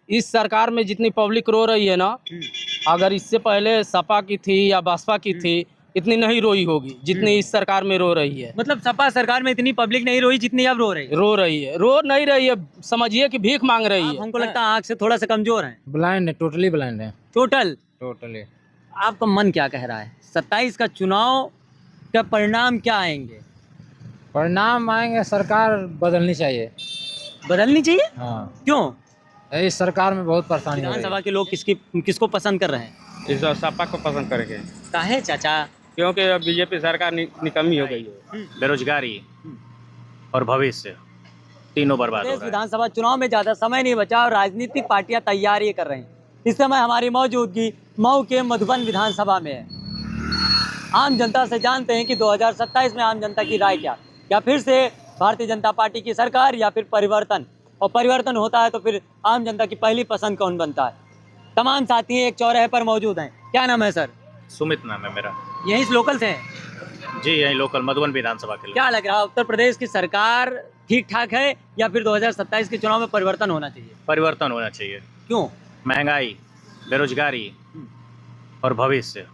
इस सरकार में जितनी पब्लिक रो रही है ना, अगर इससे पहले सपा की थी या बसपा की थी, इतनी नहीं रोई होगी जितनी इस सरकार में रो रही है। मतलब सपा सरकार में इतनी पब्लिक नहीं रोई जितनी अब रो रही है। रो नहीं रही है, समझिए कि भीख मांग रही आप है। हमको लगता है आँख से थोड़ा सा कमजोर हैं। ब्लाइंड है, टोटली ब्लाइंड है। टोटली आपका मन क्या कह रहा है? 27 का चुनाव का परिणाम क्या आएंगे? परिणाम आएंगे, सरकार बदलनी चाहिए। बदलनी चाहिए? हाँ, क्यों? इस सरकार में बहुत परेशानी हो रही है। विधानसभा के लोग किसको पसंद कर रहे हैं? इस बार सपा को पसंद करेंगे काहे चाचा? क्योंकि अब बीजेपी सरकार निकम्मी हो गई है। बेरोजगारी और भविष्य तीनों बर्बाद हो प्रदेश रहा है। विधानसभा चुनाव में ज्यादा समय नहीं बचा और राजनीतिक पार्टियां तैयारी कर रही हैं। इस समय हमारी मौजूदगी मऊ के मधुबन विधानसभा में है। आम जनता से जानते हैं कि 2027 में आम जनता की राय क्या फिर से भारतीय जनता पार्टी की सरकार या फिर परिवर्तन, और परिवर्तन होता है तो फिर आम जनता की पहली पसंद कौन बनता है? तमाम साथी एक चौराहे पर मौजूद हैं। क्या नाम है सर? सुमित नाम है मेरा। यहीं से लोकल थे? जी, यही लोकल मधुबन विधानसभा के लिए। क्या लग रहा है, उत्तर प्रदेश की सरकार ठीक ठाक है या फिर 2027 के चुनाव में परिवर्तन होना चाहिए? परिवर्तन होना चाहिए। क्यों? महंगाई, बेरोजगारी और भविष्य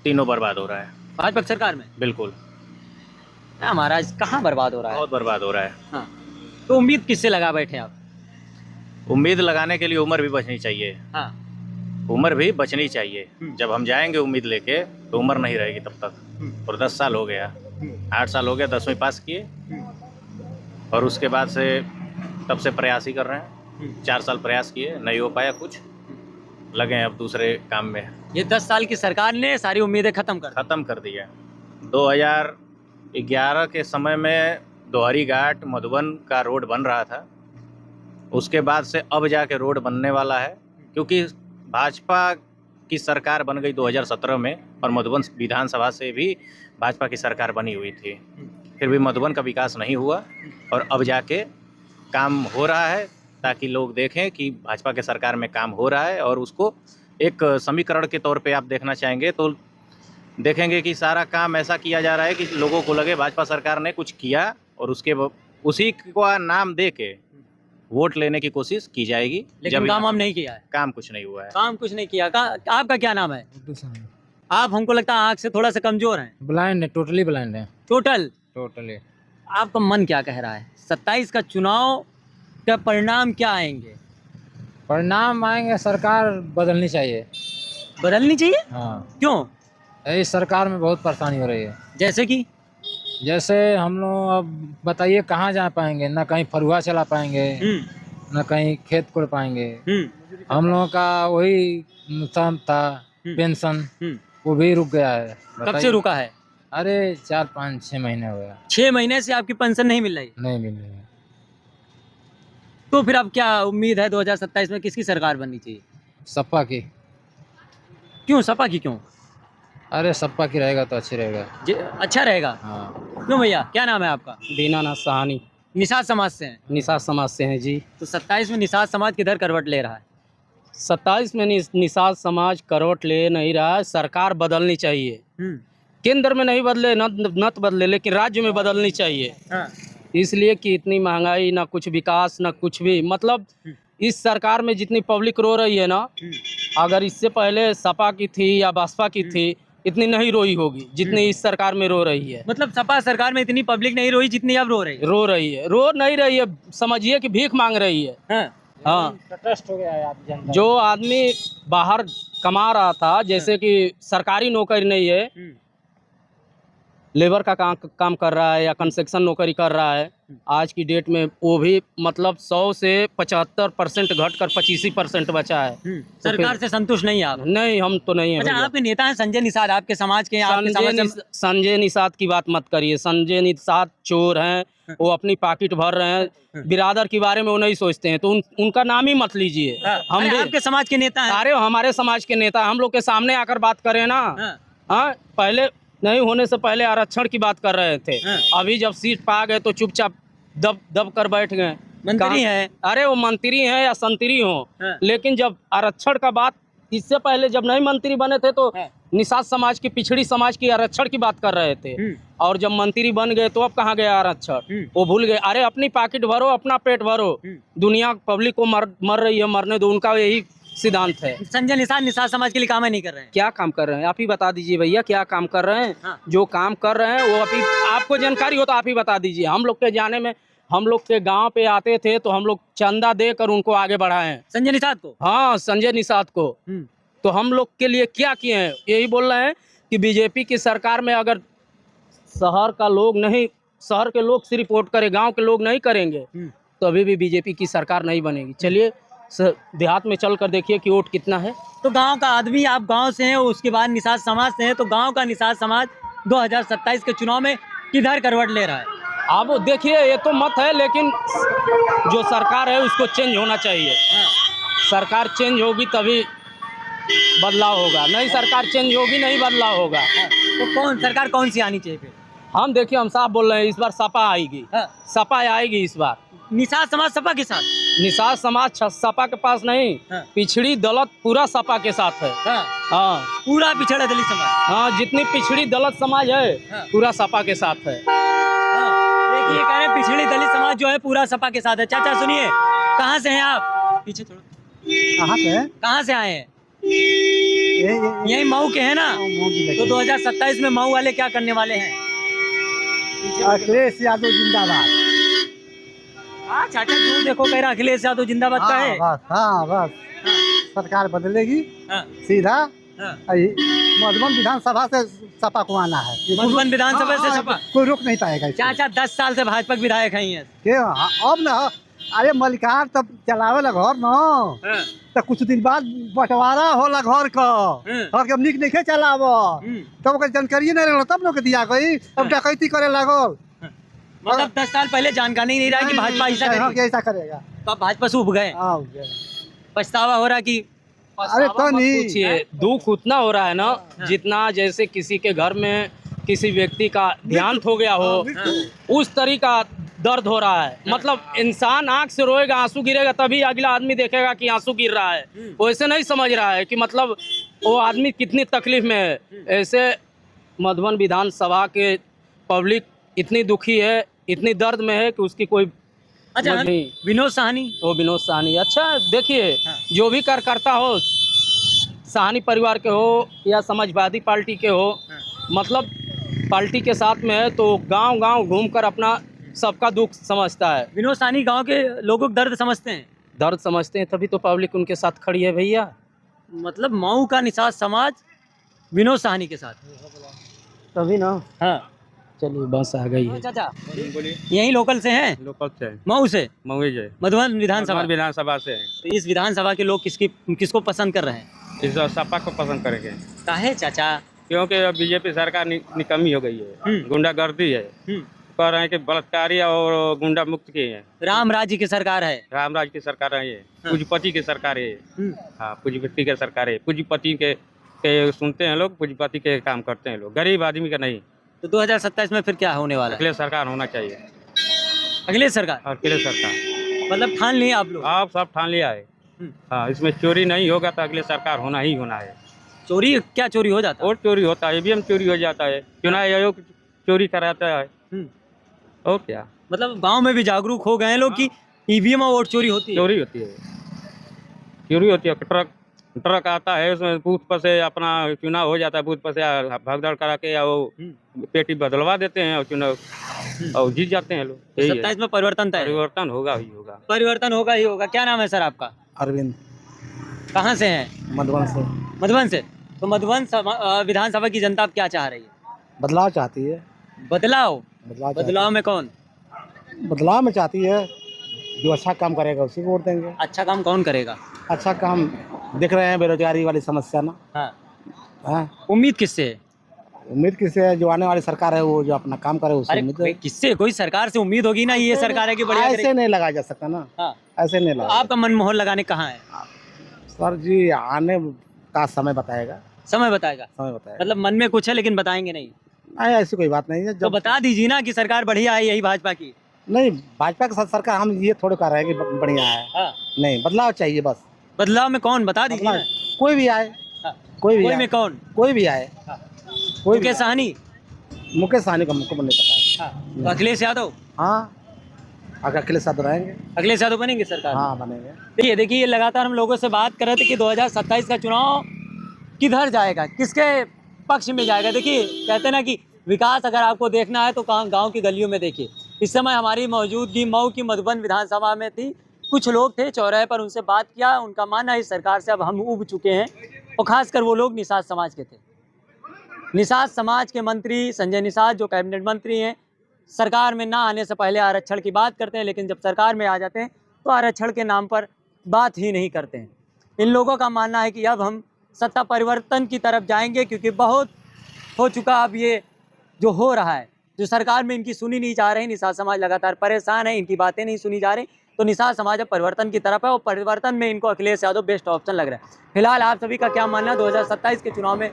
तीनों बर्बाद हो रहा है। भाजपा की सरकार में? बिल्कुल, क्या महाराज, कहाँ बर्बाद हो रहा है? बहुत बर्बाद हो रहा है। हाँ। तो उम्मीद किससे लगा बैठे आप? उम्मीद लगाने के लिए उम्र भी बचनी चाहिए। हाँ। उम्र भी बचनी चाहिए। जब हम जाएंगे उम्मीद लेके तो उम्र नहीं रहेगी तब तक। और 10 साल हो गया, 8 साल हो गया 10वीं पास किए, और उसके बाद से तब से प्रयास ही कर रहे हैं। 4 साल प्रयास किए, नहीं हो पाया कुछ, लगे हैं अब दूसरे काम में। ये 10 साल की सरकार ने सारी उम्मीदें खत्म कर दिया। 2011 के समय में दोहरी घाट मधुबन का रोड बन रहा था, उसके बाद से अब जाके रोड बनने वाला है, क्योंकि भाजपा की सरकार बन गई 2017 में और मधुबन विधानसभा से भी भाजपा की सरकार बनी हुई थी। फिर भी मधुबन का विकास नहीं हुआ, और अब जाके काम हो रहा है, ताकि लोग देखें कि भाजपा के सरकार में काम हो रहा है। और उसको एक समीकरण के तौर पे आप देखना चाहेंगे तो देखेंगे कि सारा काम ऐसा किया जा रहा है कि लोगों को लगे भाजपा सरकार ने कुछ किया, और उसी का नाम दे के वोट लेने की कोशिश की जाएगी। लेकिन काम हम नहीं किया है। काम कुछ नहीं हुआ है। काम कुछ नहीं किया। आपका क्या नाम है? आप हमको लगता है आँख से थोड़ा सा कमजोर हैं। ब्लाइंड है, टोटली ब्लाइंड है। टोटली आपका मन क्या कह रहा है? 27 का चुनाव का परिणाम क्या आएंगे? परिणाम आएंगे, सरकार बदलनी चाहिए। बदलनी चाहिए? हाँ, क्यों? इस सरकार में बहुत परेशानी हो रही है। जैसे हम लोग अब बताइए कहाँ जा पाएंगे, ना कहीं फरुआ चला पाएंगे, ना कहीं खेत कोड़ पाएंगे। हम लोगों का वही नुकसान था, पेंशन वो भी रुक गया है। कब से रुका है? अरे 4-5-6 महीने हो गया। 6 महीने से आपकी पेंशन नहीं मिल रही? नहीं मिल रही है। तो फिर अब क्या उम्मीद है 2027 में किसकी सरकार बननी चाहिए? सपा की। क्यों सपा की? क्यों? अरे सपा की रहेगा तो अच्छी रहेगा। अच्छा रहेगा। हाँ। क्यों भैया, क्या नाम है आपका? दीनानाथ साहनी। निषाद समाज से हैं? निषाद समाज से हैं जी। तो 27 में निषाद समाज किधर करवट ले रहा है? 27 में निषाद समाज करवट ले नहीं रहा है। सरकार बदलनी चाहिए। केंद्र में नहीं बदले न बदले, लेकिन राज्य में बदलनी चाहिए। हाँ। इसलिए कि इतनी महंगाई, ना कुछ विकास, ना कुछ भी, मतलब इस सरकार में जितनी पब्लिक रो रही है ना, अगर इससे पहले सपा की थी या बसपा की थी, इतनी नहीं रोई होगी जितनी इस सरकार में रो रही है। मतलब सपा सरकार में इतनी पब्लिक नहीं रोई जितनी अब रो रही है। रो नहीं रही है, समझिए कि भीख मांग रही है। हाँ। तटस्थ हो गया है आप जनता। जो आदमी बाहर कमा रहा था, जैसे कि सरकारी नौकरी नहीं है, लेबर का काम कर रहा है या कंस्ट्रक्शन नौकरी कर रहा है, आज की डेट में वो भी मतलब 100 से 75% घटकर 25% बचा है। सरकार से संतुष्ट नहीं आप? नहीं, हम तो नहीं है। अच्छा, आपके नेता हैं संजय निषाद, आपके समाज के? संजय निषाद की बात मत करिए। संजय निषाद चोर हैं, वो अपनी पॉकेट भर रहे हैं, बिरादर के बारे में वो नहीं सोचते हैं, तो उनका नाम ही मत लीजिए। हम भी आपके समाज के नेता हैं। अरे हमारे समाज के नेता, हम लोग के सामने आकर बात करें ना। हाँ, पहले नहीं होने से पहले आरक्षण की बात कर रहे थे। अभी जब सीट पा गए तो चुपचाप दब कर बैठ गए। मंत्री है? अरे वो मंत्री हैं या संतरी हो, लेकिन जब आरक्षण का बात, इससे पहले जब नहीं मंत्री बने थे तो निषाद समाज की, पिछड़ी समाज की आरक्षण की बात कर रहे थे, और जब मंत्री बन गए तो अब कहाँ गया आरक्षण? वो भूल गए। अरे अपनी पॉकेट भरो, अपना पेट भरो, दुनिया पब्लिक को मर रही है, मरने दो, उनका यही सिद्धांत है। संजय निषाद निषाद समाज के लिए काम नहीं कर रहे हैं। क्या काम कर रहे हैं आप ही बता दीजिए भैया, क्या काम कर रहे हैं? हाँ। जो काम कर रहे हैं वो अभी आपको जानकारी हो तो आप ही बता दीजिए। हम लोग के जाने में, हम लोग के गांव पे आते थे तो हम लोग चंदा देकर उनको आगे बढ़ाए हैं। संजय निषाद को? हाँ, संजय निषाद को। तो हम लोग के लिए क्या किए हैं? यही बोल रहे हैं कि बीजेपी की सरकार में अगर शहर का लोग नहीं, शहर के लोग सिर्फ वोट करे, गांव के लोग नहीं करेंगे तो अभी भी बीजेपी की सरकार नहीं बनेगी। चलिए देहात में चल कर देखिए कि वोट कितना है। तो गांव का आदमी, आप गांव से हैं, उसके बाद निषाद समाज से हैं, तो गांव का निषाद समाज 2027 के चुनाव में किधर करवट ले रहा है? अब देखिए, ये तो मत है, लेकिन जो सरकार है उसको चेंज होना चाहिए। सरकार चेंज होगी तभी बदलाव होगा, नहीं सरकार चेंज होगी नहीं बदलाव होगा। तो कौन सरकार कौन सी आनी चाहिए फिर? हम देखिए, हम साफ बोल रहे हैं, इस बार सपा आएगी। सपा आएगी इस बार। निषाद समाज सपा के साथ? निषाद समाज सपा के पास नहीं, पिछड़ी दलित पूरा सपा के साथ है। हाँ, पूरा पिछड़ा दलित समाज। हाँ, जितनी पिछड़ी दलित समाज है पूरा सपा के साथ है। देखिए, कह रहे हैं पिछड़ी दलित समाज जो है पूरा सपा के साथ है। चाचा सुनिए, कहाँ से हैं आप? पीछे थोड़ा। कहाँ से आए हैं? यही मऊ के हैं ना? तो 2027 में मऊ वाले क्या करने वाले हैं? अखिलेश यादव जिंदाबाद। हाँ चाचा, जो देखो कह रहा अखिलेश यादव जिंदाबाद का है। बस सरकार बदलेगी सीधा। मधुबन विधानसभा से सपा को आना है। मधुबन विधानसभा से सपा कोई रोक नहीं पाएगा। चाचा 10 साल से भाजपा के विधायक हैं। अब न, अरे मलिकार तब चलावे ला घर न, तो कुछ दिन बाद बंटवारा होला घर का, घर के निक नहीं चलाव, तब जानकारी नहीं रहा, तब लोग दिया गई। अब डकैती करे लगल। मतलब 10 साल पहले जानकारी नहीं रहा कि भाजपा ऐसा करेगा, तो अब भाजपा से उब गए। पछतावा हो रहा कि अरे तो नहीं, दुख उतना हो रहा है ना जितना जैसे किसी के घर में किसी व्यक्ति का देहांत हो गया हो, उस तरीका दर्द हो रहा है। मतलब इंसान आंख से रोएगा, आंसू गिरेगा, तभी अगला आदमी देखेगा कि आंसू गिर रहा है। वो ऐसे नहीं समझ रहा है कि मतलब वो आदमी कितनी तकलीफ में है। ऐसे मधुबन विधानसभा के पब्लिक इतनी दुखी है, इतनी दर्द में है कि उसकी कोई अच्छा नहीं। विनोद साहनी, वो विनोद साहनी, अच्छा देखिए, जो भी कार्यकर्ता हो, साहनी परिवार के हो या समाजवादी पार्टी के हो, मतलब पार्टी के साथ में है तो गांव-गांव घूमकर अपना सबका दुख समझता है। विनोद साहनी गांव के लोगों को दर्द समझते हैं। दर्द समझते हैं तभी तो पब्लिक उनके साथ खड़ी है भैया। मतलब मऊ का निषाद समाज विनोद साहनी के साथ, तभी ना। हाँ चलिए, बस आ गई है। चाचा यही लोकल से हैं? लोकल से, मऊ से, मऊ से, मधुबन विधानसभा से। तो इस विधानसभा के लोग किसको पसंद कर रहे हैं? इस सपा को पसंद करेंगे। काहे चाचा? क्योंकि अब बीजेपी सरकार निकम्मी हो गई है, गुंडागर्दी है, कह रहे हैं कि बलात्कारी और गुंडा मुक्त किए हैं। राम राज्य की सरकार है, रामराज की सरकार है ये, पूंजीपति की सरकार है ये। हाँ, पूंजीपति की सरकार है, पूंजीपति के सुनते हैं लोग, पूंजीपति के काम करते हैं लोग, गरीब आदमी का नहीं। तो 2027 में फिर क्या होने वाला है? अखिलेश सरकार होना चाहिए। अखिलेश सरकार? अखिलेश सरकार मतलब ठान लिए आप लोग? आप सब ठान लिया है। हाँ, इसमें चोरी नहीं होगा तो अगले सरकार होना ही होना है। चोरी क्या चोरी हो जाता है? और चोरी होता है, ईवीएम चोरी हो जाता है, चुनाव आयोग चोरी कराता है, और क्या। मतलब गांव में भी जागरूक हो गए हैं लोग कि ईवीएम और वोट चोरी होती है। चोरी होती है, चोरी होती है। ट्रक आता है, उसमें बूथ पर से अपना चुनाव हो जाता है, बूथ पर से भागदौड़ करा के या वो पेटी बदलवा देते हैं और चुनाव और जीत जाते हैं लोग। 27 में परिवर्तन तय है। परिवर्तन होगा ही होगा। परिवर्तन होगा ही होगा। क्या नाम है सर आपका? अरविंद। कहाँ से हैं? मधुबन से। मधुबन से। तो मधुबन विधानसभा की जनता अब क्या चाह रही है? बदलाव चाहती है। बदलाव? बदलाव में कौन? बदलाव में चाहती है, जो अच्छा काम करेगा उसी को वोट देंगे। अच्छा काम कौन करेगा? अच्छा काम देख रहे हैं, बेरोजगारी वाली समस्या ना। हाँ। उम्मीद किससे है? उम्मीद किससे है? जो आने वाली सरकार है वो जो अपना काम करे उससे उम्मीद है। किससे? कोई सरकार से उम्मीद होगी ना, ये सरकार है कि बढ़िया ऐसे नहीं लगाया जा सकता ना। हाँ। ऐसे नहीं लगा। आपका मन मोहर लगाने कहाँ है? सर जी, आने का समय बताएगा। समय बताएगा? समय बताएगा। मतलब मन में कुछ है लेकिन बताएंगे नहीं? नहीं, ऐसी कोई बात नहीं है। तो बता दीजिए ना कि सरकार बढ़िया है, यही भाजपा की। नहीं, भाजपा के साथ सरकार हम ये थोड़े कर रहे हैं कि बढ़िया है। नहीं, बदलाव चाहिए बस। बदलाव में कौन? बता दीजिए ना। कोई भी आए, कोई भी कोई आए, में कौन? कोई भी आए, कोई भी मुकेश सहनी? मुकेश सहनी का मुझको नहीं पता। तो अखिलेश यादव? हाँ, अगर अखिलेश यादव रहेंगे, अखिलेश यादव बनेंगे सरकार? हाँ बनेंगे। देखिए ये लगातार हम लोगों से बात कर रहे थे कि 2027 का चुनाव किधर जाएगा, किसके पक्ष में जाएगा। देखिए कहते हैं ना कि विकास अगर आपको देखना है तो गांव की गलियों में देखिए। इस समय हमारी मौजूदगी मऊ की मधुबन विधानसभा में थी। कुछ लोग थे चौराहे पर, उनसे बात किया। उनका मानना है इस सरकार से अब हम ऊब चुके हैं, और खासकर वो लोग निषाद समाज के थे। निषाद समाज के मंत्री संजय निषाद जो कैबिनेट मंत्री हैं, सरकार में ना आने से पहले आरक्षण की बात करते हैं, लेकिन जब सरकार में आ जाते हैं तो आरक्षण के नाम पर बात ही नहीं करते हैं। इन लोगों का मानना है कि अब हम सत्ता परिवर्तन की तरफ जाएंगे, क्योंकि बहुत हो चुका अब ये जो हो रहा है, जो सरकार में इनकी सुनी नहीं जा रही। निषाद समाज लगातार परेशान है, इनकी बातें नहीं सुनी जा रही। तो निषाद समाज अब परिवर्तन की तरफ है, और परिवर्तन में इनको अखिलेश यादव बेस्ट ऑप्शन लग रहा है। फिलहाल आप सभी का क्या मानना है 2027 के चुनाव में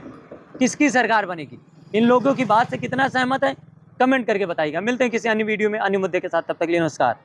किसकी सरकार बनेगी? इन लोगों की बात से कितना सहमत है, कमेंट करके बताइएगा। मिलते हैं किसी अन्य वीडियो में अन्य मुद्दे के साथ, तब तक के लिए नमस्कार।